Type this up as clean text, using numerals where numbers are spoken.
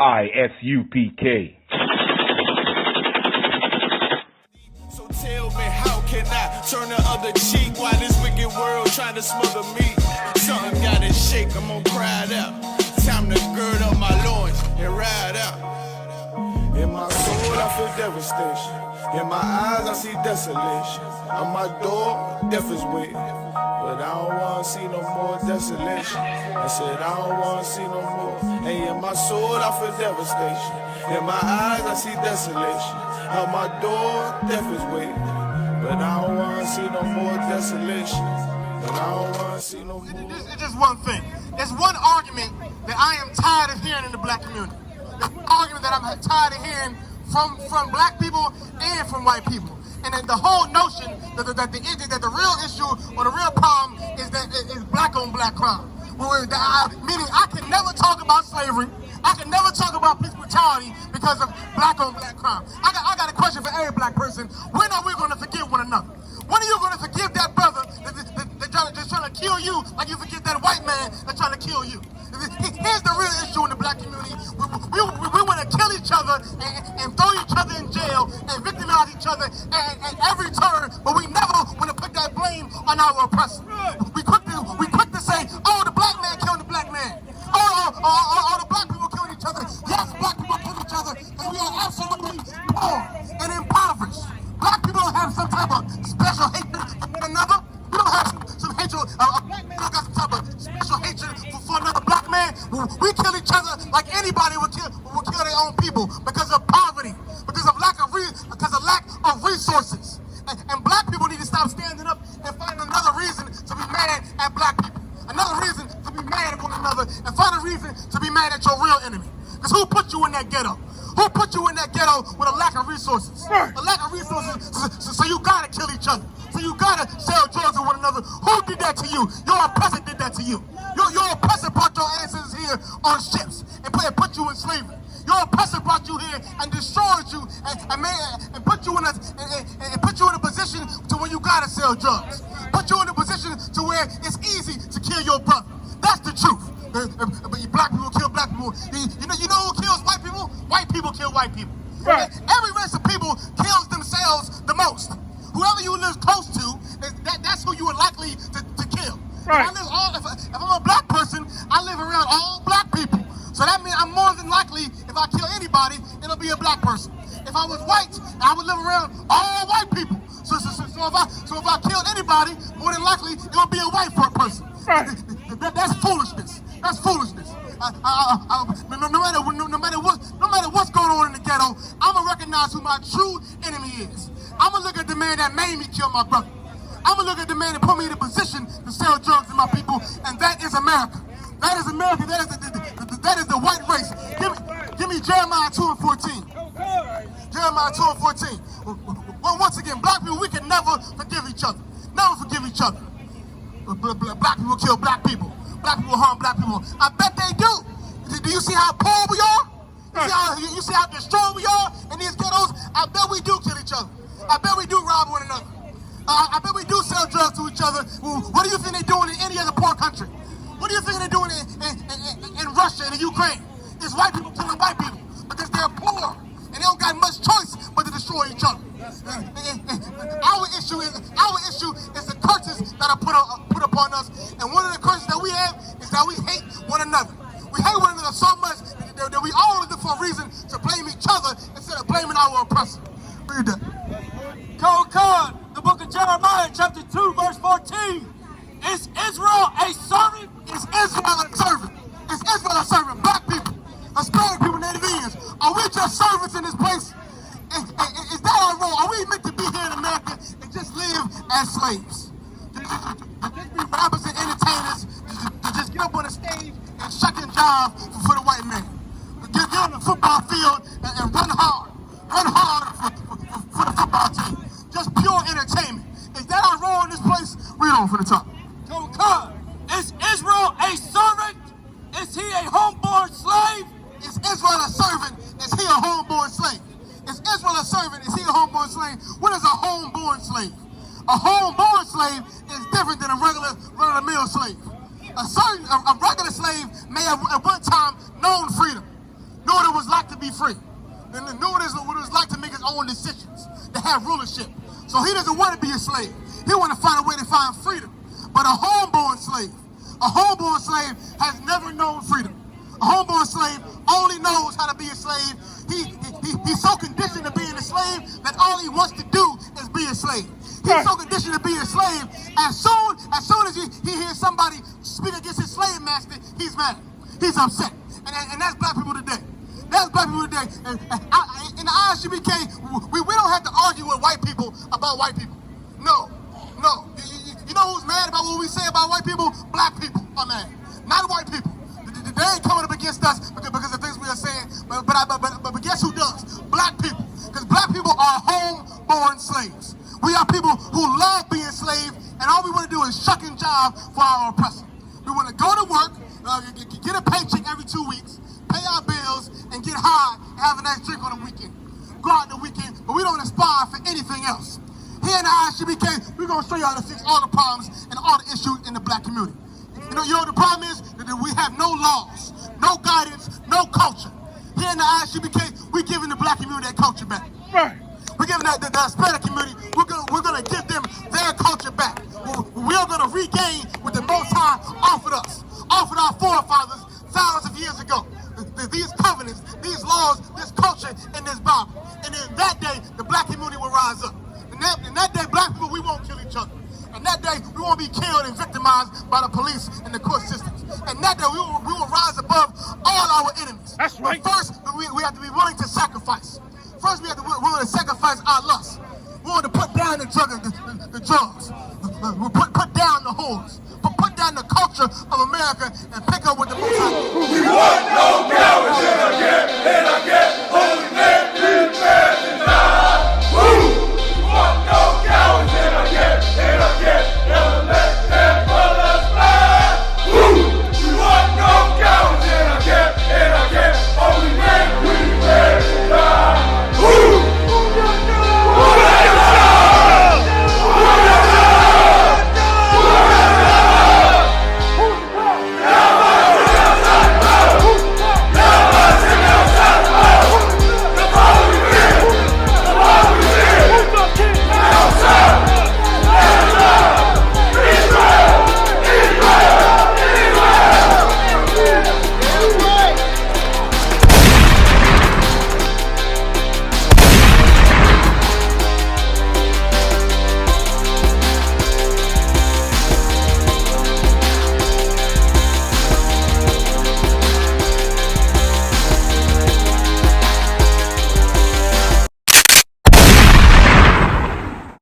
I.S.U.P.K. So tell me, how can I turn the other cheek while this wicked world trying to smother me? Something gotta shake, I'm gonna cry it out. Time to gird up my loins and ride out. In my soul I feel devastation. In my eyes I see desolation. On my door, death is waiting. But I don't wanna see no more desolation. I said I don't wanna see no more. And in my soul I feel devastation. In my eyes I see desolation. On my door, death is waiting. But I don't wanna see no more desolation. But I don't wanna see no more. It's just one thing. There's one argument that I am tired of hearing in the black community. There's one argument that I'm tired of hearing from black people and from white people. And then the whole notion that the real issue or the real problem is black on black crime. Meaning I can never talk about slavery. I can never talk about police brutality because of black on black crime. I got a question for every black person. When are we going to forgive one another? When are you going to forgive that brother that's trying to kill you like you forgive that white man that's trying to kill you? Here's the real issue in the black community. We want to kill each other and throw each other in jail and victimize each other at every turn, but we never want to put that blame on our oppressor. We quick to say, oh, the black man killed the black man. Oh, the black people killed each other. Yes, black people kill each other, and we are absolutely poor and impoverished. Black people don't have some type of special hatred for one another. We don't have some hatred. A black man don't got some type of special hatred for another black man. We kill each other like anybody would kill their own people because of poverty, because of lack of resources. And black people need to stop standing up and find another reason to be mad at black people. Another reason to be mad at one another, and find a reason to be mad at your real enemy. Because who put you in that ghetto? Who put you in that ghetto with a lack of resources? A lack of resources, so you gotta kill each other. So you gotta sell drugs with one another. Who did that to you? Your oppressor did that to you. Your oppressor brought your ancestors here on ships and put you in slavery. Your oppressor brought you here and destroyed you and put you in a position to where you gotta sell drugs. Put you in a position to where it's easy to kill your brother. That's the truth. Black people kill black people. You know who kills white people? White people kill white people. Right. Every race of people kills themselves the most. Whoever you live close to, that's who you are likely to kill. Right. If I'm a black person, I live around all black people. So that means I'm more than likely, if I kill anybody, it'll be a black person. If I was white, I would live around all white people. So if I killed anybody, more than likely, it'll be a white person. Right. That's foolishness. That's foolishness. No matter what's going on in the ghetto, I'm gonna recognize who my true enemy is. I'm gonna look at the man that made me kill my brother. I'm gonna look at the man that put me in a position to sell drugs to my people, and that is America. That is America. That is the white race. Give me Jeremiah 2:14. Jeremiah 2:14. Well, once again, black people, we can never forgive each other. Never forgive each other. Black people kill black people. Black people harm black people. I bet they do. Do you see how poor we are? You see how destroyed we are in these ghettos? I bet we do kill each other. I bet we do rob one another. I bet we do sell drugs to each other. What do you think they're doing in any other poor country? What do you think they're doing in Russia and in Ukraine? It's white people killing white people because they're poor and they don't got much choice but to destroy each other. Our issue is the curses that are put upon us, and one of the curses that we have is that we hate one another. We hate one another so much that we all look for a reason to blame each other instead of blaming our oppressor. Read that. Code, the book of Jeremiah, chapter 2, verse 14. Is Israel a servant? Is Israel a servant? Is Israel a servant? Black people, Hispanic people, Native Indians, are we just servants in this place? Is that our role? Are we meant to be here in America and just live as slaves? To just be rappers and entertainers, to just get up on the stage and shuck and jive for the white man? To get on the football field and run hard for the football team. Just pure entertainment. Is that our role in this place? Read on for the top. Code, is Israel a servant? Is he a homeborn slave? Is Israel a servant? Is he a homeborn slave? Is Israel a servant? Is he a homeborn slave? What is a homeborn slave? A homeborn slave is different than a run-of-the-mill slave. A regular slave may have at one time known freedom. knew what it was like to be free. And knew what it was like to make his own decisions, to have rulership. So he doesn't want to be a slave. He wants to find a way to find freedom. But a homeborn slave has never known freedom. A homeborn slave only knows how to be a slave. He's so conditioned to being a slave that all he wants to do is be a slave. He's so conditioned to be a slave, as soon as he hears somebody speak against his slave master, he's mad. He's upset. And that's black people today. That's black people today. And in the I.S.U.P.K, we don't have to argue with white people about white people. No. You know who's mad about what we say about white people? Black people are mad, not white people. They ain't coming up against us because of things we are saying, but guess who does? Black people. Because black people are home-born slaves. We are people who love being slaves, and all we want to do is shuck and jive for our oppressor. We want to go to work, get a paycheck every 2 weeks, pay our bills, and get high and have a nice drink on the weekend. Go out the weekend, but we don't aspire for anything else. Here in the I.S.U.P.K, we're going to show you how to fix all the problems and all the issues in the black community. You know what the problem is? That we have no laws, no guidance, no culture. Here in the I.S.U.P.K, we're giving the black community that culture back. Right. We're giving the Hispanic community, we're gonna give them their culture back. We're gonna regain what the Most High offered us, offered our forefathers thousands of years ago. These covenants, these laws, this culture, and this Bible. And in that day, the black community will rise up. In that day, black people, we won't kill each other. And that day, we won't be killed and victimized by the police and the court systems. And that day, we will rise above all our enemies. That's right. But first, we have to be willing to sacrifice. First, we have to be willing to sacrifice our lust. We want to put down the drugs. We'll put down the whores. Put down the culture of America and pick up with the Most High. We want no cowards in again.